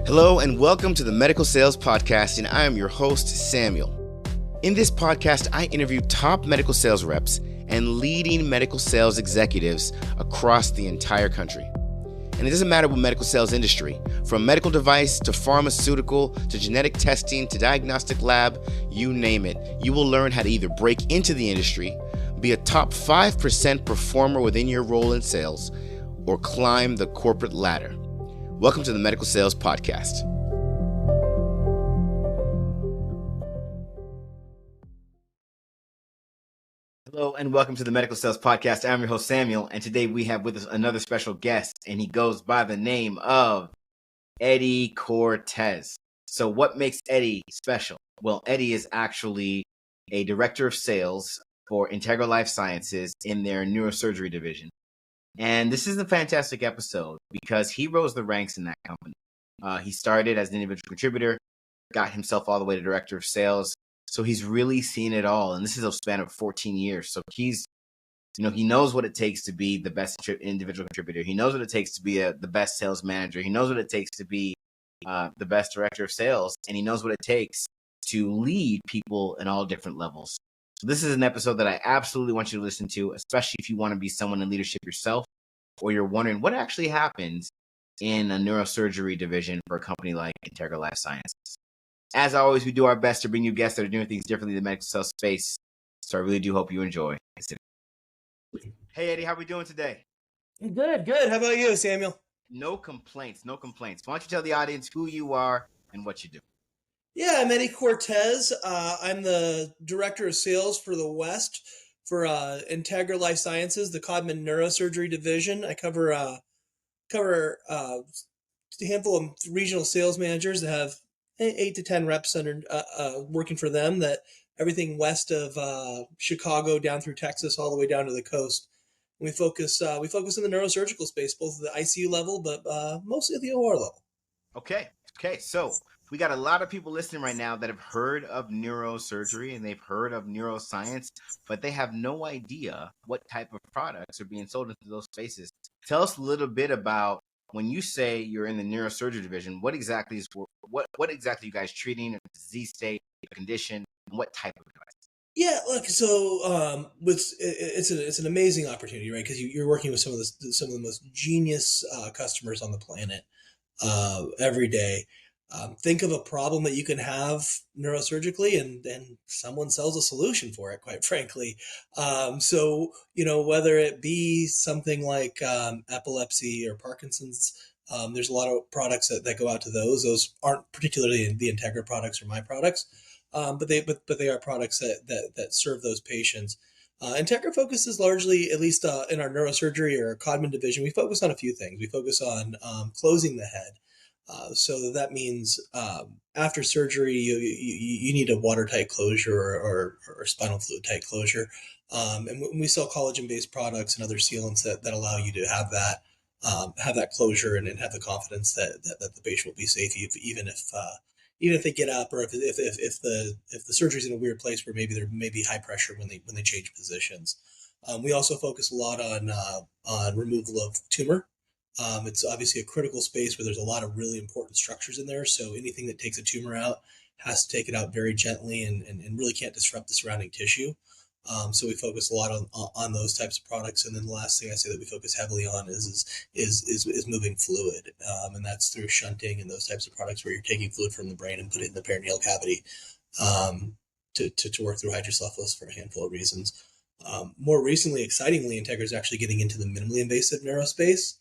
Hello and welcome to the Medical Sales Podcast, and I am your host, Samuel. In this podcast, I interview top medical sales reps and leading medical sales executives across the entire country. And it doesn't matter what medical sales industry, from medical device to pharmaceutical to genetic testing to diagnostic lab, you name it. You will learn how to either break into the industry, be a top 5% performer within your role in sales, or climb the corporate ladder. Welcome to the Medical Sales Podcast. Hello and welcome to the Medical Sales Podcast. I'm your host, Samuel, and today we have with us another special guest, and he goes by the name of Eddie Cortez. So what makes Eddie special? Well, Eddie is actually a director of sales for Integra Life Sciences in their neurosurgery division. And this is a fantastic episode because he rose the ranks in that company. He started as an individual contributor, got himself all the way to director of sales. So he's really seen it all. And this is a span of 14 years. So he knows what it takes to be the best individual contributor. He knows what it takes to be the best sales manager. He knows what it takes to be the best director of sales. And he knows what it takes to lead people in all different levels. So this is an episode that I absolutely want you to listen to, especially if you want to be someone in leadership yourself, or you're wondering what actually happens in a neurosurgery division for a company like Integra Life Sciences. As always, we do our best to bring you guests that are doing things differently in the medical sales space. So I really do hope you enjoy. Hey, Eddie, how are we doing today? Good. How about you, Samuel? No complaints. Why don't you tell the audience who you are and what you do? Yeah, I'm Eddie Cortez. I'm the director of sales for the West for Integra Life Sciences, the Codman Neurosurgery division. I cover a handful of regional sales managers that have 8 to 10 reps under working for them. That everything west of Chicago down through Texas, all the way down to the coast. We focus in the neurosurgical space, both at the ICU level, but mostly at the OR level. Okay. So we got a lot of people listening right now that have heard of neurosurgery and they've heard of neuroscience, but they have no idea what type of products are being sold into those spaces. Tell us a little bit about when you say you're in the neurosurgery division. What exactly are you guys treating? A disease state, a condition, and what type of device? Yeah, look. So, it's an amazing opportunity, right? Because you're working with some of the most genius customers on the planet every day. Think of a problem that you can have neurosurgically, and someone sells a solution for it, quite frankly. So, whether it be something like epilepsy or Parkinson's, there's a lot of products that go out to those. Those aren't particularly the Integra products or my products, but they are products that serve those patients. Integra focuses largely, at least in our neurosurgery or Codman division, we focus on a few things. We focus on closing the head. So that means after surgery, you need a watertight closure or spinal fluid tight closure. And we sell collagen-based products and other sealants that allow you to have that closure and have the confidence that the patient will be safe, even if they get up, or if the surgery's in a weird place where maybe there may be high pressure when they change positions. We also focus a lot on removal of tumor. It's obviously a critical space where there's a lot of really important structures in there. So anything that takes a tumor out has to take it out very gently and really can't disrupt the surrounding tissue. So we focus a lot on those types of products. And then the last thing I say that we focus heavily on is moving fluid. And that's through shunting and those types of products where you're taking fluid from the brain and put it in the peritoneal cavity to work through hydrocephalus for a handful of reasons. More recently, excitingly, Integra is actually getting into the minimally invasive neurospace.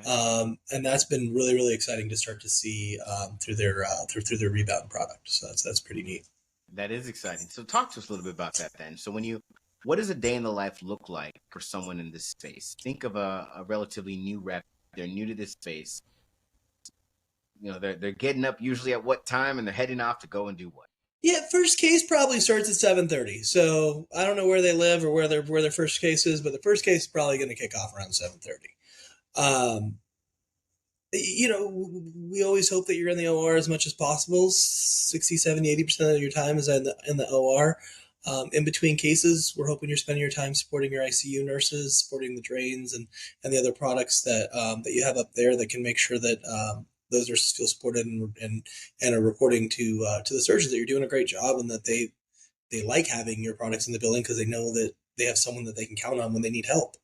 And that's been really, really exciting to start to see through their rebound product. So that's pretty neat. That is exciting. So talk to us a little bit about that then. So what does a day in the life look like for someone in this space? Think of a relatively new rep. They're new to this space. They're getting up usually at what time, and they're heading off to go and do what? Yeah, first case probably starts at 7:30. So I don't know where they live or where their first case is, but the first case is probably going to kick off around 7:30. We always hope that you're in the OR as much as possible. 60, 70, 80% of your time is in the OR. In between cases, we're hoping you're spending your time supporting your ICU nurses, supporting the drains and the other products that you have up there that can make sure that those nurses feel supported and are reporting to the surgeons that you're doing a great job and that they like having your products in the building because they know that they have someone that they can count on when they need help.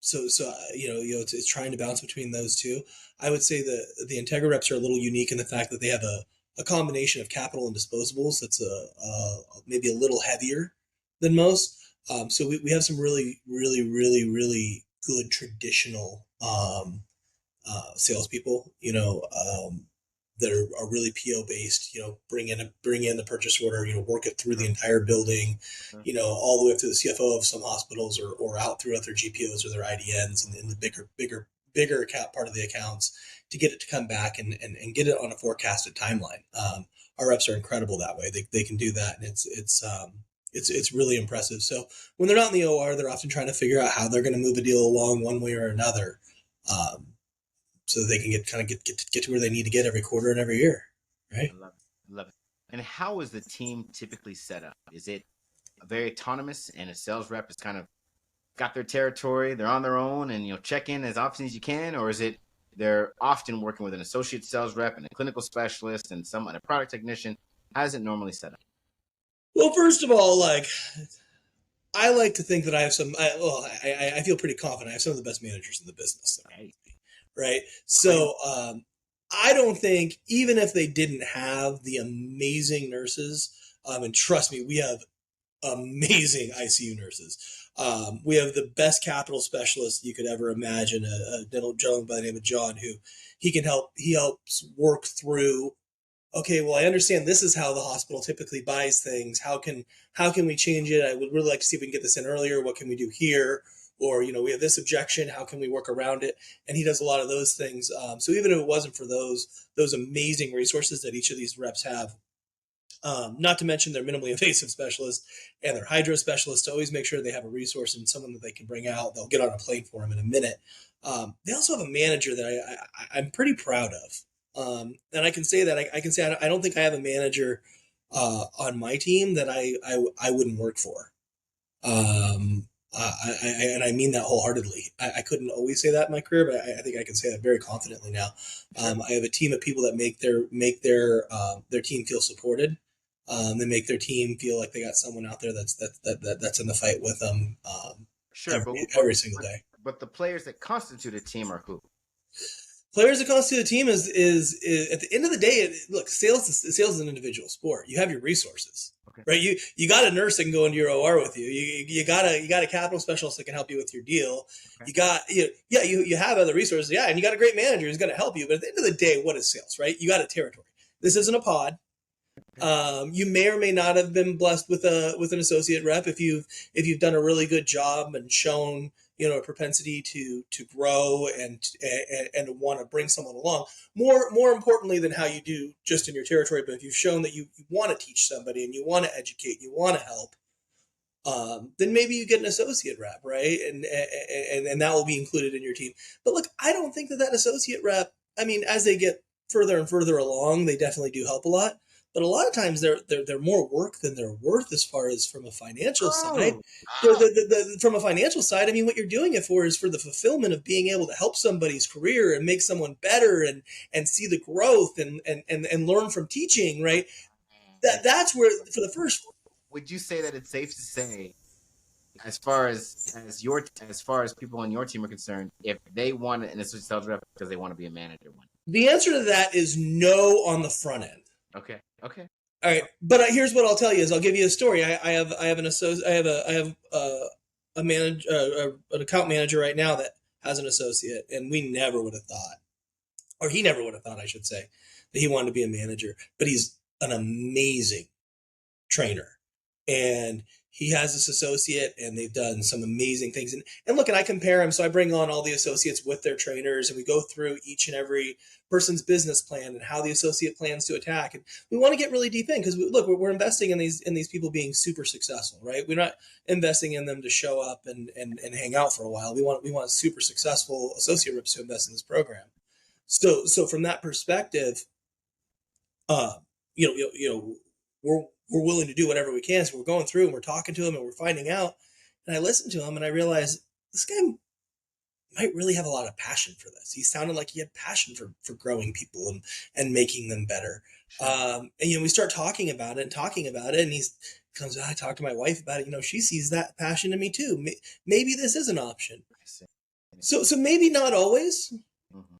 It's trying to balance between those two. I would say the Integra reps are a little unique in the fact that they have a combination of capital and disposables that's maybe a little heavier than most. So we have some really, really, really, really good traditional salespeople, that are really PO based, bring in the purchase order, work it through the entire building, all the way up to the CFO of some hospitals or out through other GPOs or their IDNs and in the bigger account part of the accounts to get it to come back and get it on a forecasted timeline. Our reps are incredible that way. They can do that. And it's really impressive. So when they're not in the OR, they're often trying to figure out how they're going to move a deal along one way or another. So that they can get to where they need to get every quarter and every year, right? I love it. And how is the team typically set up? Is it very autonomous and a sales rep is kind of got their territory, they're on their own and check in as often as you can? Or is it they're often working with an associate sales rep and a clinical specialist and a product technician? How is it normally set up? Well, first of all, I like to think that I have I feel pretty confident. I have some of the best managers in the business. Right. So I don't think, even if they didn't have the amazing nurses, and trust me, we have amazing ICU nurses. We have the best capital specialist you could ever imagine, a gentleman by the name of John, who he helps work through, okay, well, I understand this is how the hospital typically buys things. How can we change it? I would really like to see if we can get this in earlier. What can we do here? Or, we have this objection. How can we work around it? And he does a lot of those things. So even if it wasn't for those amazing resources that each of these reps have, not to mention their minimally invasive specialists and their hydro specialists, to always make sure they have a resource and someone that they can bring out. They'll get on a plane for them in a minute. They also have a manager that I'm pretty proud of. And I can say that I don't think I have a manager on my team that I wouldn't work for. And I mean that wholeheartedly. I couldn't always say that in my career, but I think I can say that very confidently now. I have a team of people that make their team feel supported. They make their team feel like they got someone out there that's in the fight with them. Every single day. But the players that constitute a team are who? Players that constitute a team is at the end of the day, look, sales is an individual sport. You have your resources, right? You got a nurse that can go into your OR with you. You got a capital specialist that can help you with your deal. Okay. You have other resources, and you got a great manager who's going to help you. But at the end of the day, what is sales, right? You got a territory. This isn't a pod. You may or may not have been blessed with an associate rep if you've done a really good job and shown a propensity to grow and to want to bring someone along. More importantly than how you do just in your territory, but if you've shown that you want to teach somebody and you want to educate, you want to help, then maybe you get an associate rep, right? And that will be included in your team. But look, I don't think that associate rep, as they get further and further along, they definitely do help a lot. But a lot of times they're more work than they're worth as far as from a financial side. From a financial side, what you're doing it for is for the fulfillment of being able to help somebody's career and make someone better and see the growth and learn from teaching, right? That's where for the first. Would you say that it's safe to say, as far as people on your team are concerned, if they want an associate sales rep because they want to be a manager? The answer to that is no on the front end. Okay. All right, but here's what I'll tell you: I'll give you a story. I have an associate. I have a manager, an account manager right now that has an associate, and we never would have thought, or he never would have thought, I should say, that he wanted to be a manager. But he's an amazing trainer, and he has this associate, and they've done some amazing things. And look, and I compare them. So I bring on all the associates with their trainers, and we go through each and every person's business plan and how the associate plans to attack. And we want to get really deep in because we're investing in these people being super successful, right? We're not investing in them to show up and hang out for a while. We want super successful associate reps to invest in this program. So from that perspective, we're willing to do whatever we can. So we're going through and we're talking to him and we're finding out. And I listen to him and I realize this guy might really have a lot of passion for this. He sounded like he had passion for growing people and making them better. Sure. And we start talking about it, and he comes, I talked to my wife about it. She sees that passion in me too. Maybe this is an option. So maybe not always,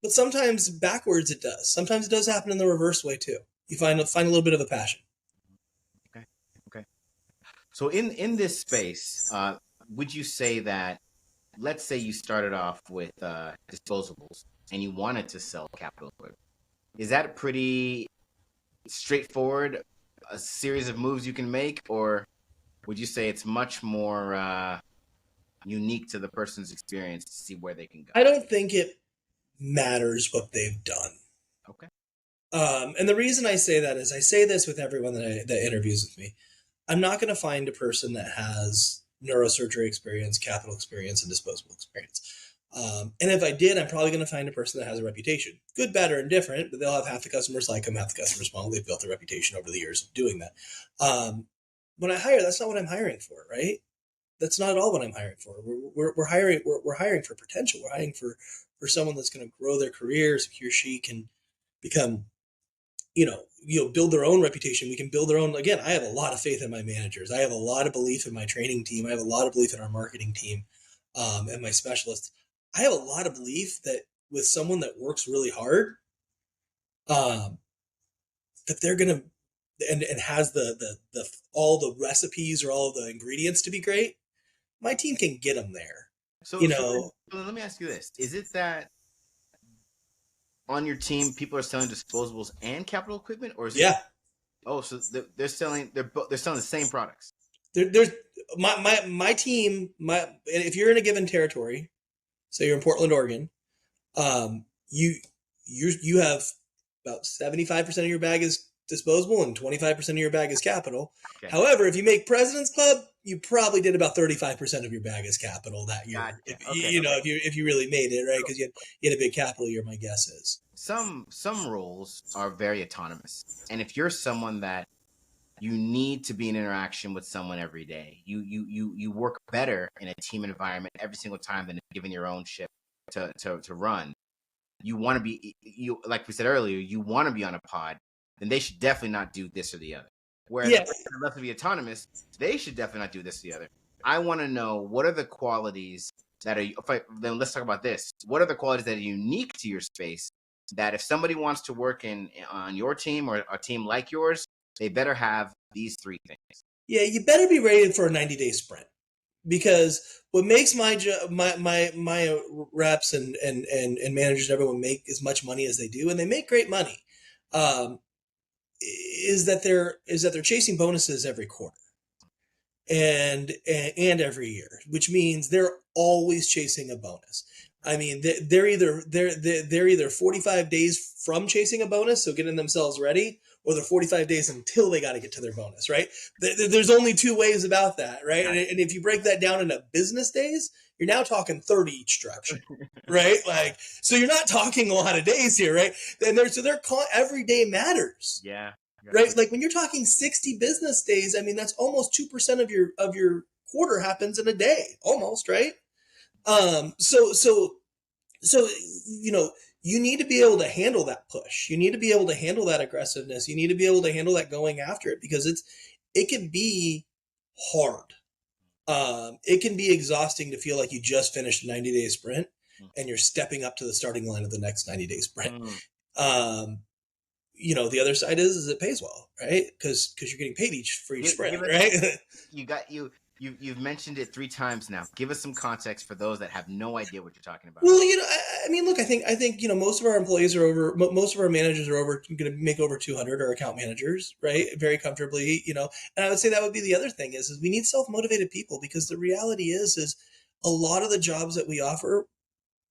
but sometimes backwards it does. Sometimes it does happen in the reverse way too. You find a little bit of a passion. Okay. So in this space, would you say that, let's say you started off with disposables and you wanted to sell capital equipment, is that a pretty straightforward a series of moves you can make, or would you say it's much more unique to the person's experience to see where they can go? I don't think it matters what they've done. Okay. And the reason I say that is I say this with everyone that interviews with me. I'm not going to find a person that has neurosurgery experience, capital experience, and disposable experience. And if I did, I'm probably going to find a person that has a reputation. Good, bad, or indifferent, but they'll have half the customers like them, half the customers won't. They've built a reputation over the years of doing that. When I hire, that's not what I'm hiring for, right? That's not at all what I'm hiring for. We're hiring for potential. We're hiring for someone that's going to grow their career, so he or she can become, build their own reputation. We can build their own. Again, I have a lot of faith in my managers. I have a lot of belief in my training team. I have a lot of belief in our marketing team, and my specialists. I have a lot of belief that with someone that works really hard, that they're gonna and has the all the recipes or all the ingredients to be great. My team can get them there. So let me ask you this: is it that on your team people are selling disposables and capital equipment, or is it? Yeah. Oh, so they're selling the same products. There's my team. If you're in a given territory, say you're in Portland, Oregon, you have about 75% of your bag is disposable and 25% of your bag is capital. Okay. However, if you make President's Club, you probably did about 35% of your bag is capital that year. Gotcha. If you really made it, right? Because you had a big capital year, my guess is. Some roles are very autonomous, and if you're someone that you need to be in interaction with someone every day, you work better in a team environment every single time than given your own ship to run. You want to be, like we said earlier, you want to be on a pod, then they should definitely not do this or the other. Whereas if they're left to be autonomous, they should definitely not do this or the other. I want to know, what are the qualities that are, then let's talk about this. What are the qualities that are unique to your space that if somebody wants to work on your team or a team like yours, they better have these three things? Yeah, you better be rated for a 90-day sprint. Because what makes my reps and managers and everyone make as much money as they do, and they make great money, is that they're chasing bonuses every quarter and every year, which means they're always chasing a bonus. I mean, they're either 45 days from chasing a bonus, so getting themselves ready, or they're 45 days until they got to get to their bonus, right? There's only two ways about that, right? And if you break that down into business days, you're now talking 30 each direction, right? Like, so you're not talking a lot of days here, right? And every day matters. Yeah. Right? Like when you're talking 60 business days, I mean, that's almost 2% of your quarter happens in a day, almost, right? So you need to be able to handle that push. You need to be able to handle that aggressiveness. You need to be able to handle that going after it, because it can be hard. It can be exhausting to feel like you just finished a 90-day sprint and you're stepping up to the starting line of the next 90-day sprint. The other side is it pays well, right? Because you're getting paid for each sprint, right? You've mentioned it 3 times now. Give us some context for those that have no idea what you're talking about. Well, I mean, look, I think most of our employees most of our managers are going to make over 200, or account managers, right? Very comfortably, and I would say that would be the other thing is we need self-motivated people, because the reality is a lot of the jobs that we offer,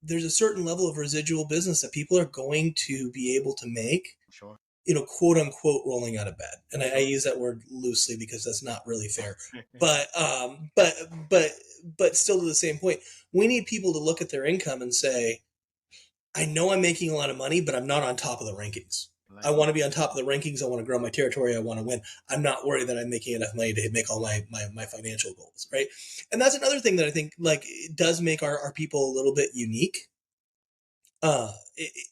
there's a certain level of residual business that people are going to be able to make. Sure. Quote unquote, rolling out of bed. And I use that word loosely because that's not really fair. But still, to the same point, we need people to look at their income and say, I know I'm making a lot of money, but I'm not on top of the rankings. I want to be on top of the rankings. I want to grow my territory. I want to win. I'm not worried that I'm making enough money to make all my financial goals, right? And that's another thing that I think like does make our people a little bit unique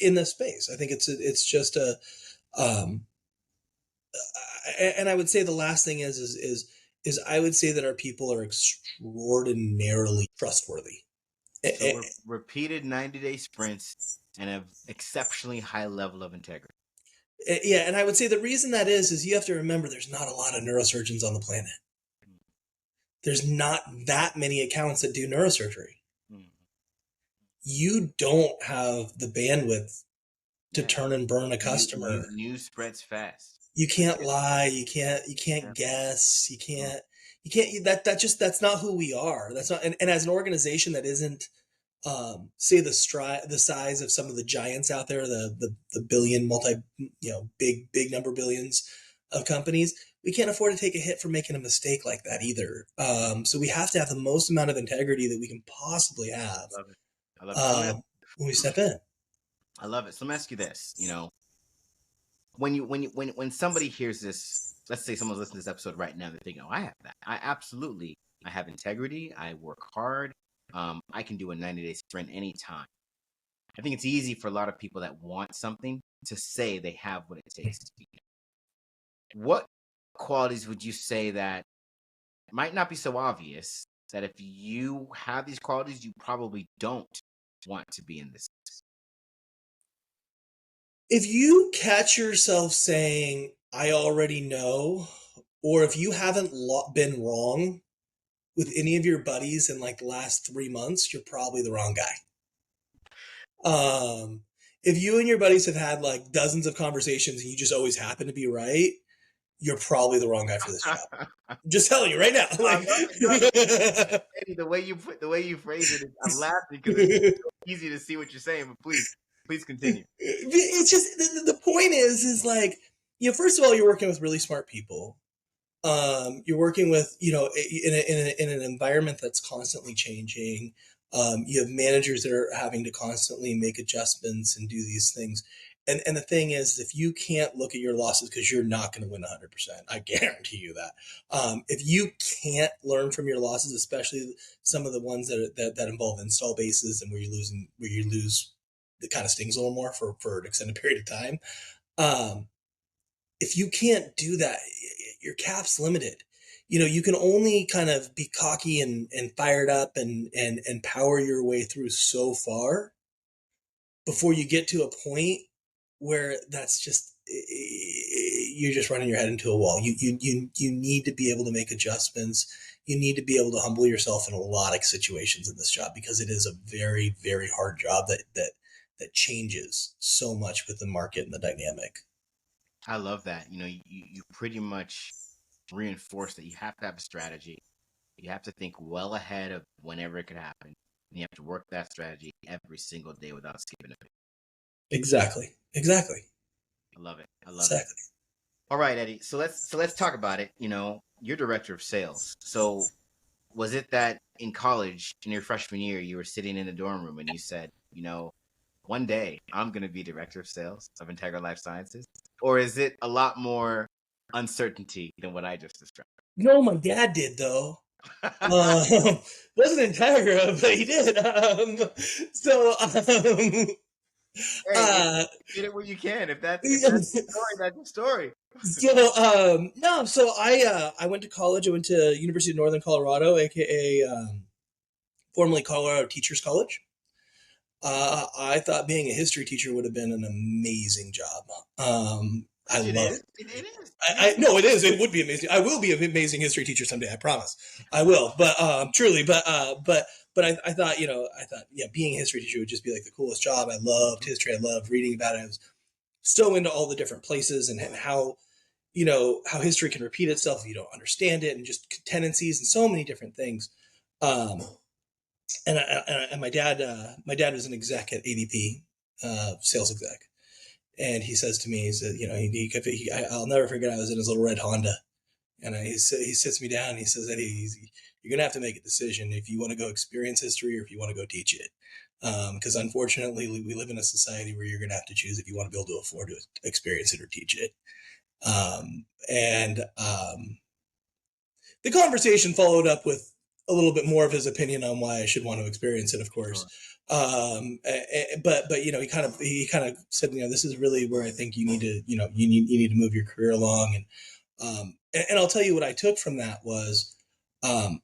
in this space. I think it's just a um, and I would say the last thing is I would say that our people are extraordinarily trustworthy. So repeated 90-day sprints and an exceptionally high level of integrity. Yeah, and I would say the reason that is you have to remember there's not a lot of neurosurgeons on the planet. There's not that many accounts that do neurosurgery. You don't have the bandwidth to turn and burn a customer. News spreads fast. You can't lie. You can't guess. You can't that's not who we are. That's not, and as an organization that isn't, say the size of some of the giants out there, the billion big number billions of companies, we can't afford to take a hit for making a mistake like that either. So we have to have the most amount of integrity that we can possibly have. I love it. When we step in. I love it. So let me ask you this, when somebody hears this, let's say someone's listening to this episode right now, they're thinking, oh, I have that. I have integrity. I work hard. I can do a 90-day sprint anytime. I think it's easy for a lot of people that want something to say they have what it takes to be. What qualities would you say that might not be so obvious that if you have these qualities, you probably don't want to be in this? If you catch yourself saying, I already know, or if you haven't been wrong with any of your buddies in like the last 3 months, you're probably the wrong guy. If you and your buddies have had like dozens of conversations and you just always happen to be right, you're probably the wrong guy for this job. I'm just telling you right now. Like, the way you phrase it, I'm laughing because it's so easy to see what you're saying. But please continue. It's just the point is like, first of all, you're working with really smart people. You're working with, in an environment that's constantly changing. You have managers that are having to constantly make adjustments and do these things. And the thing is, if you can't look at your losses, because you're not going to win 100%, I guarantee you that. If you can't learn from your losses, especially some of the ones that involve install bases and where you lose, it kind of stings a little more for an extended period of time. If you can't do that, your cap's limited. You can only kind of be cocky and fired up and power your way through so far before you get to a point where that's just, you're just running your head into a wall. You need to be able to make adjustments. You need to be able to humble yourself in a lot of situations in this job, because it is a very, very hard job that changes so much with the market and the dynamic. I love that. You pretty much reinforce that you have to have a strategy. You have to think well ahead of whenever it could happen. And you have to work that strategy every single day without skipping a beat. Exactly. I love it. All right, Eddie. So let's talk about it. You're director of sales. So was it that in college, in your freshman year, you were sitting in a dorm room and you said, one day I'm going to be director of sales of Integra Life Sciences? Or is it a lot more uncertainty than what I just described? No, my dad did though. Wasn't Integra, but he did. Hey, get it where you can. If that's the story, that's the story. No. So I went to college. I went to University of Northern Colorado, aka formerly Colorado Teachers College. I thought being a history teacher would have been an amazing job. I love it. It is. No, it is. It would be amazing. I will be an amazing history teacher someday. I promise. I will. But truly. But I thought, being a history teacher would just be like the coolest job. I loved history. I loved reading about it. I was so into all the different places and how history can repeat itself if you don't understand it, and just tendencies and so many different things. And my dad was an exec at ADP, sales exec. And he says to me, he said, I'll never forget, I was in his little red Honda. And he sits me down and he says, Eddie, you're going to have to make a decision if you want to go experience history or if you want to go teach it. Because unfortunately, we live in a society where you're going to have to choose if you want to be able to afford to experience it or teach it. And the conversation followed up with a little bit more of his opinion on why I should want to experience it, of course. But he kind of said, this is really where I think you need to, you need to move your career along. And I'll tell you what I took from that was, he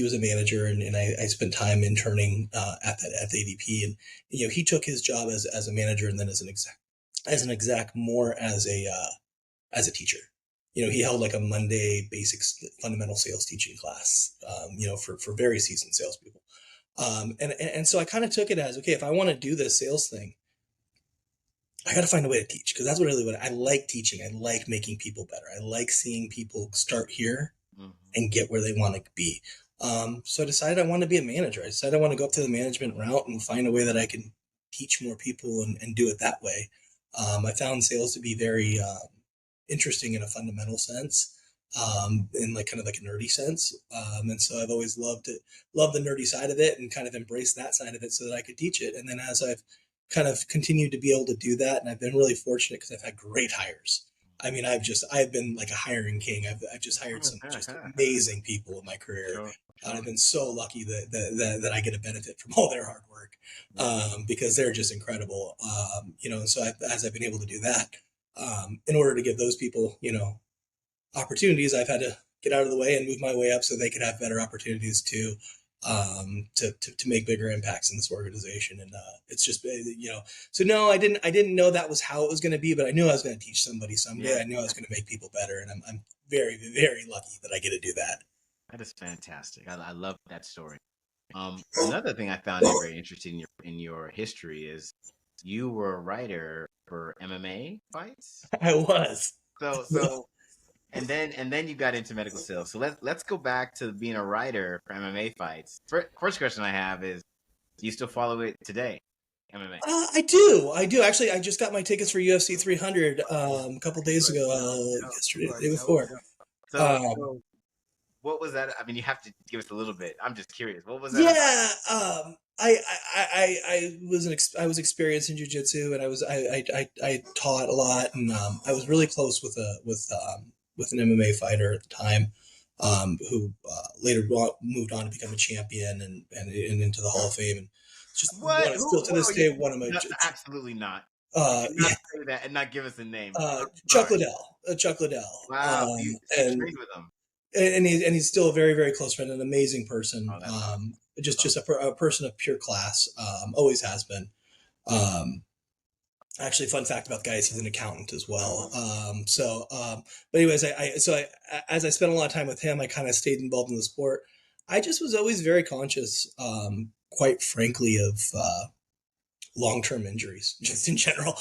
was a manager, and I spent time interning at the ADP, and he took his job as a manager and then as an exec more as a teacher. He held like a Monday basics fundamental sales teaching class, for very seasoned salespeople. And so I kind of took it as, okay, if I want to do this sales thing, I got to find a way to teach, because that's what I like teaching. I like making people better. I like seeing people start here and get where they want to be. So I decided I want to be a manager. I decided I want to go up to the management route and find a way that I can teach more people and do it that way. I found sales to be very interesting in a fundamental sense, in like kind of like a nerdy sense. And so I've always loved the nerdy side of it and kind of embraced that side of it so that I could teach it. And then as I've kind of continued to be able to do that, and I've been really fortunate because I've had great hires. I mean, I've been like a hiring king. I've just hired some just amazing people in my career. Sure. I've been so lucky that I get a benefit from all their hard work, because they're just incredible. And so as I've been able to do that, in order to give those people, opportunities, I've had to get out of the way and move my way up so they could have better opportunities to make bigger impacts in this organization. And it's just, so no, I didn't know that was how it was going to be, but I knew I was going to teach somebody someday. Yeah. I knew I was going to make people better, and I'm very, very lucky that I get to do that. That is fantastic. I love that story. Another thing I found very interesting in your history is you were a writer for MMA fights. I was. So and then you got into medical sales. So let's go back to being a writer for MMA fights. First question I have is, do you still follow it today, MMA? I do. Actually, I just got my tickets for UFC 300 a couple days ago. Yesterday, the day before. So what was that? I mean, you have to give us a little bit. I'm just curious. What was that? Yeah. I was experienced in jiu-jitsu, and I taught a lot, and I was really close with an MMA fighter at the time, who later moved on to become a champion and into the Hall of Fame. And just still to this day, one of my absolutely not. Not say that and not give us a name. Chuck Liddell. Wow, you trained with him. And he's still a very, very close friend, an amazing person. Just a person of pure class. Always has been. Actually, fun fact about the guy is he's an accountant as well. But anyways, as I spent a lot of time with him, I kind of stayed involved in the sport. I just was always very conscious, quite frankly, of long-term injuries, just in general.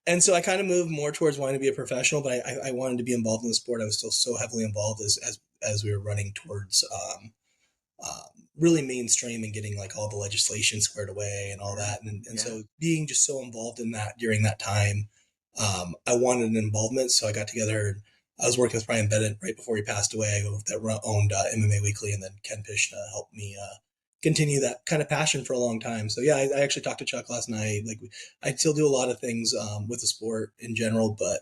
And so I kind of moved more towards wanting to be a professional, but I wanted to be involved in the sport. I was still so heavily involved as we were running towards really mainstream and getting like all the legislation squared away and all that. And so being just so involved in that during that time, I wanted an involvement. So I got together. I was working with Brian Bennett right before he passed away, that owned MMA Weekly, and then Ken Pishna helped me continue that kind of passion for a long time. So yeah, I actually talked to Chuck last night. Like, I still do a lot of things with the sport in general, but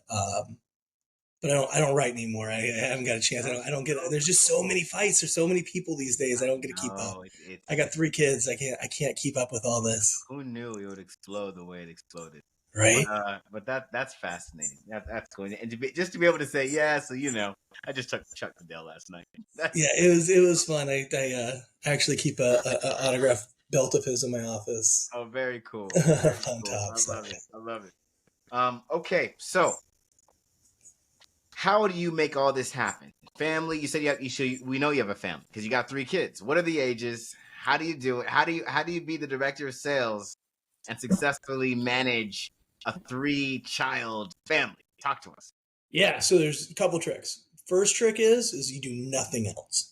I don't write anymore. I haven't got a chance. I don't get. There's just so many fights. There's so many people these days. I don't get to keep up. I got 3 kids. I can't keep up with all this. Who knew it would explode the way it exploded? Right. But that's fascinating. That's cool. And to be able to say, yeah. So I just took Chuck Liddell last night. Yeah, it was fun. I actually keep a autograph belt of his in my office. Oh, very cool. On top. I love it. Okay, so how do you make all this happen? Family, you said we know you have a family because you got 3 kids. What are the ages? How do you do it? How do you be the director of sales and successfully manage a 3-child family? Talk to us. Yeah, so there's a couple tricks. First trick is you do nothing else.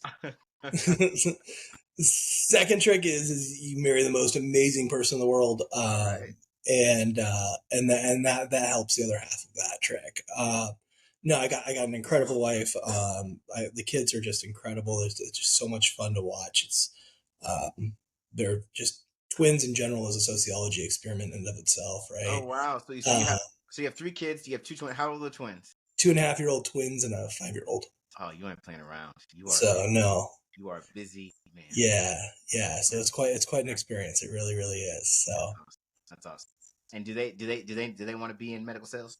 Second trick is you marry the most amazing person in the world, right. And that helps the other half of that trick. No, I got an incredible wife. The kids are just incredible. It's just so much fun to watch. Um, they're just twins in general is a sociology experiment in and of itself, Oh right? wow! Uh, So you have three kids. You have two twins. How old are the twins? 2.5-year-old twins and a 5-year-old. Oh, you ain't playing around. So no, You are a busy man. yeah, yeah. So it's quite an experience. It really, really is. That's So awesome. That's awesome. And do they want to be in medical sales?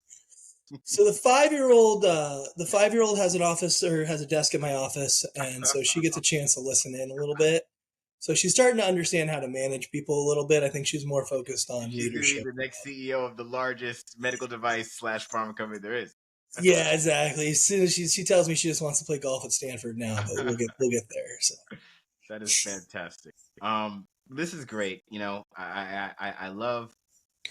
so the 5-year-old has an office or has a desk at my office, and so she gets a chance to listen in a little bit. So she's starting to understand how to manage people a little bit. I think she's more focused on She's gonna be leadership. the next CEO of the largest medical device slash pharma company there is. Yeah, exactly. As soon as she tells me she just wants to play golf at Stanford now, but we'll get there. So That is fantastic. This is great. You know, I love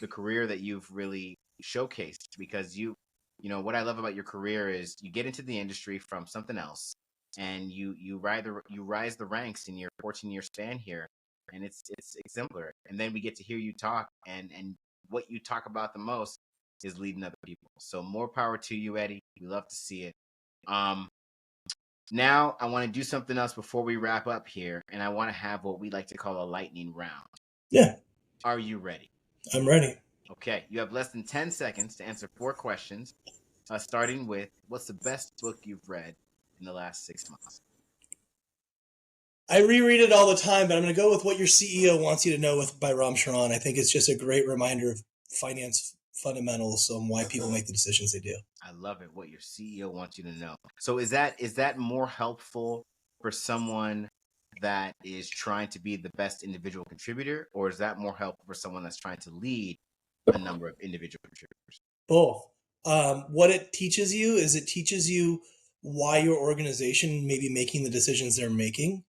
the career that you've really showcased because you know, what I love about your career is you get into the industry from something else, and you rise the ranks in your 14-year span here, and it's exemplary. And then we get to hear you talk, and what you talk about the most is leading other people. So more power to you, Eddie. We love to see it. Um, Now, I want to do something else before we wrap up here, and I want to have what we like to call a lightning round. yeah, Are you ready? I'm ready. Okay, you have less than 10 seconds to answer four questions, starting with what's the best book you've read in the last 6 months? I reread it all the time, but I'm going to go with what your CEO wants you to know with by Ram Charan. I think it's just a great reminder of finance fundamentals and why people make the decisions they do. I love it. What your CEO wants you to know. So is that more helpful for someone that is trying to be the best individual contributor, or is that more helpful for someone that's trying to lead a number of individual contributors? Both. What it teaches you is it teaches you why your organization may be making the decisions they're making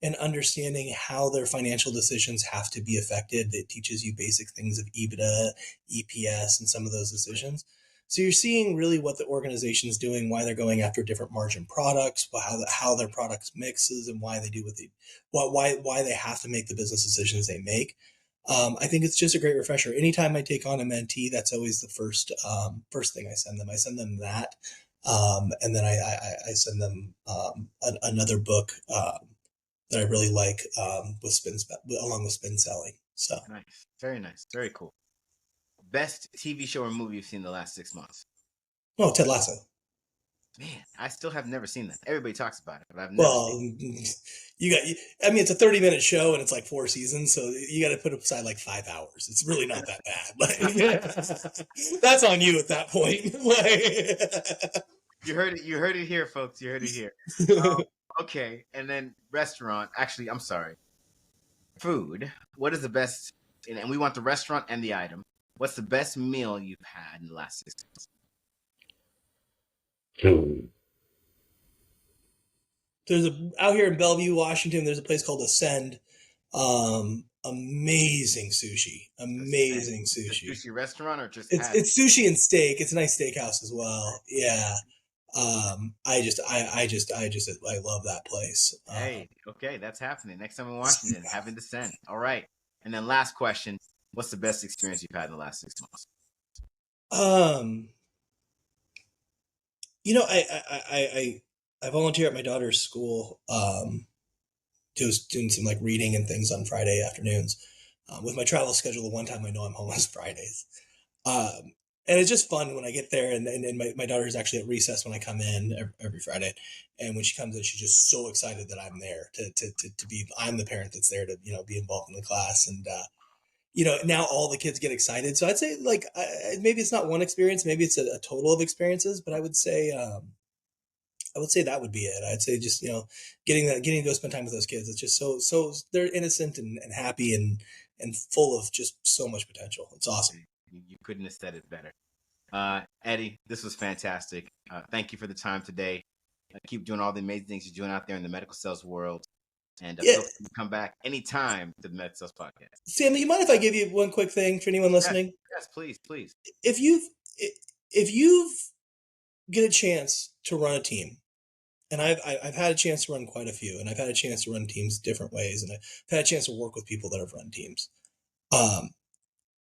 and understanding how their financial decisions have to be affected. It teaches you basic things of EBITDA, EPS, and some of those decisions. So you're seeing really what the organization is doing, why they're going after different margin products, how their products mixes, and why they do why they have to make the business decisions they make. I think it's just a great refresher. Anytime I take on a mentee, that's always the first thing I send them. I send them that, and then I send them another book that I really like along with spin selling. So, Nice, very cool. Best TV show or movie you've seen in the last 6 months? oh, Ted Lasso. Man, I still have never seen that. Everybody talks about it, but I've never Well, seen I mean, it's a 30-minute show and it's like 4 seasons, so you got to put aside like 5 hours. It's really not that bad. Like, that's on you at that point. it. You heard it here, folks. You heard it here. Um, okay, and then restaurant. Actually, I'm sorry. Food. What is the best? And we want the restaurant and the item. What's the best meal you've had in the last 6 months? There's out here in Bellevue, Washington. There's a place called Ascend. Amazing sushi. Amazing A sushi. sushi restaurant or just It's has? it's sushi and steak. It's a nice steakhouse as well. Yeah. I love that place. Hey, okay, that's happening. Next time in Washington, having to send. All right. And then last question. What's the best experience you've had in the last 6 months? Um, I volunteer at my daughter's school. Doing some like reading and things on Friday afternoons. With my travel schedule, the one time I know I'm home is Fridays. Um, and it's just fun when I get there, and my daughter's actually at recess when I come in every Friday. And when she comes in, she's just so excited that I'm there to be, I'm the parent that's there to, be involved in the class. And, now all the kids get excited. So I'd say like, maybe it's not one experience, maybe it's a total of experiences, but I would say that would be it. I'd say just, getting to go spend time with those kids. It's just so they're innocent and happy and full of just so much potential. It's awesome. You couldn't have said it better. Eddie, this was fantastic. Thank you for the time today. Keep doing all the amazing things you're doing out there in the medical sales world. And Yeah. feel free to come back anytime to the Medical Sales Podcast. Sam, you mind if I give you one quick thing for anyone listening? Yes, please, please. If you've get a chance to run a team, and I've had a chance to run quite a few, and I've had a chance to run teams different ways, and I've had a chance to work with people that have run teams. Um,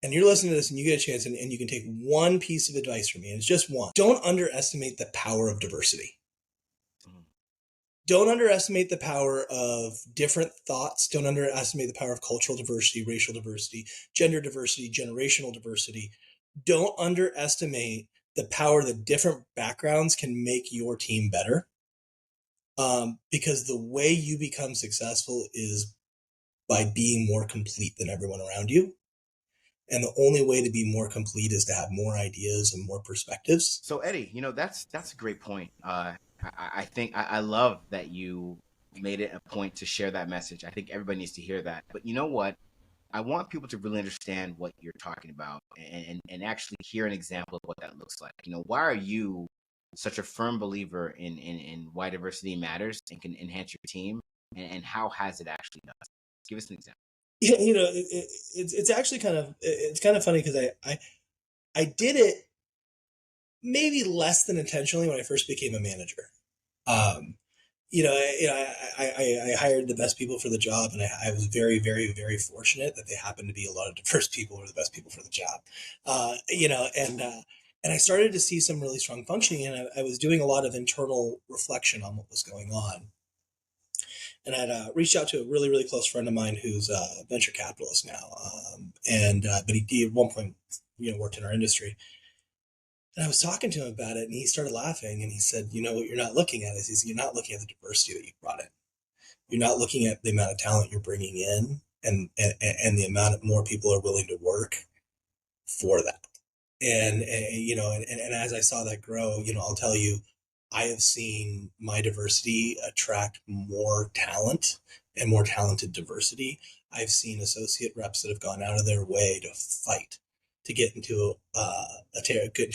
and you're listening to this and you get a chance and you can take one piece of advice from me, and it's just one. Don't underestimate the power of diversity. Don't underestimate the power of different thoughts. Don't underestimate the power of cultural diversity, racial diversity, gender diversity, generational diversity. Don't underestimate the power that different backgrounds can make your team better. Because the way you become successful is by being more complete than everyone around you. And the only way to be more complete is to have more ideas and more perspectives. So Eddie, that's a great point. I think I love that you made it a point to share that message. I think everybody needs to hear that. But you know what? I want people to really understand what you're talking about and actually hear an example of what that looks like. Why are you such a firm believer in why diversity matters and can enhance your team, and how has it actually done? Give us an example. Yeah, it's actually kind of funny because I did it maybe less than intentionally when I first became a manager. Um, I hired the best people for the job, and I was very, very, very fortunate that they happened to be a lot of diverse people who were the best people for the job. And I started to see some really strong functioning, and I was doing a lot of internal reflection on what was going on. And I'd reached out to a really, really close friend of mine who's a venture capitalist now, but he at one point, worked in our industry. And I was talking to him about it, and he started laughing, and he said, what you're not looking at is you're not looking at the diversity that you brought in. You're not looking at the amount of talent you're bringing in, and the amount of more people are willing to work for that. And as I saw that grow, I'll tell you, I have seen my diversity attract more talent and more talented diversity. I've seen associate reps that have gone out of their way to fight to get into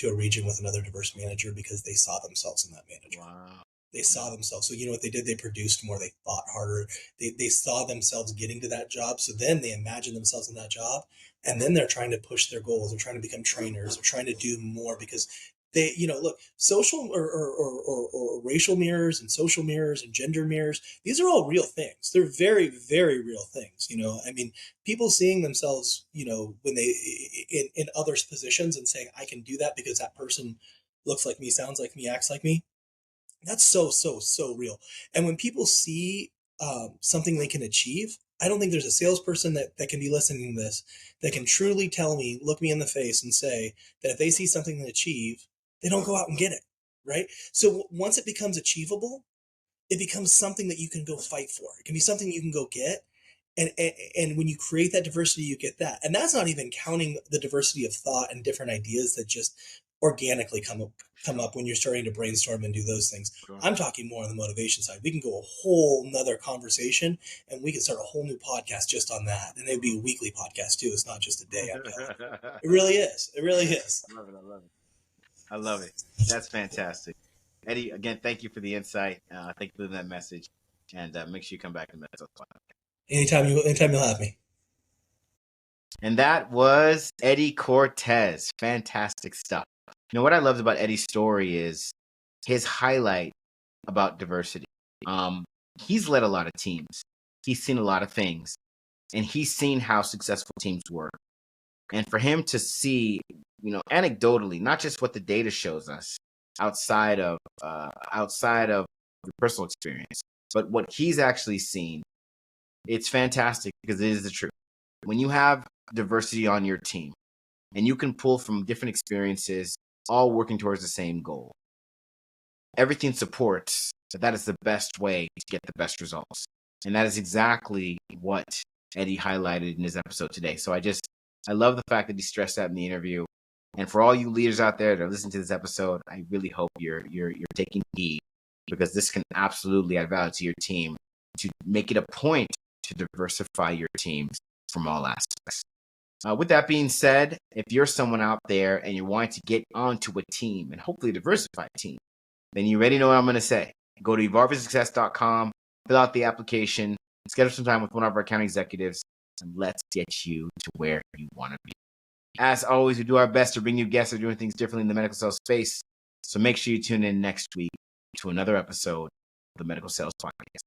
a region with another diverse manager because they saw themselves in that manager. Wow. They saw themselves. So what they did? They produced more. They fought harder. They saw themselves getting to that job. So then they imagine themselves in that job, and then they're trying to push their goals. They're trying to become trainers. They're trying to do more because they, look, social or racial mirrors and social mirrors and gender mirrors. These are all real things. They're very, very real things. I mean, people seeing themselves, when they in others' positions and saying, I can do that because that person looks like me, sounds like me, acts like me. That's so, so, so real. And when people see something they can achieve, I don't think there's a salesperson that can be listening to this that can truly tell me, look me in the face and say that if they see something to achieve, they don't go out and get it, right? So once it becomes achievable, it becomes something that you can go fight for. It can be something you can go get. And when you create that diversity, you get that. And that's not even counting the diversity of thought and different ideas that just organically come up when you're starting to brainstorm and do those things. Sure. I'm talking more on the motivation side. We can go a whole nother conversation, and we can start a whole new podcast just on that. And it'd be a weekly podcast too. It's not just a day. It really is. It really is. I love it. I love it. That's fantastic. Eddie, again, thank you for the insight. Thank you for that message. And make sure you come back to the Mental Podcast. Anytime you'll have me. And that was Eddie Cortez. Fantastic stuff. What I loved about Eddie's story is his highlight about diversity. He's led a lot of teams. He's seen a lot of things, and he's seen how successful teams work. And for him to see, anecdotally, not just what the data shows us outside of the personal experience, but what he's actually seen, it's fantastic because it is the truth. When you have diversity on your team and you can pull from different experiences, all working towards the same goal, everything supports that is the best way to get the best results. And that is exactly what Eddie highlighted in his episode today. So I love the fact that he stressed that in the interview. And for all you leaders out there that are listening to this episode, I really hope you're taking heed, because this can absolutely add value to your team, to make it a point to diversify your teams from all aspects. With that being said, if you're someone out there and you're wanting to get onto a team and hopefully diversify a team, then you already know what I'm going to say. Go to evolveforsuccess.com, fill out the application, schedule some time with one of our account executives, and let's get you to where you want to be. As always, we do our best to bring you guests who are doing things differently in the medical sales space. So make sure you tune in next week to another episode of the Medical Sales Podcast.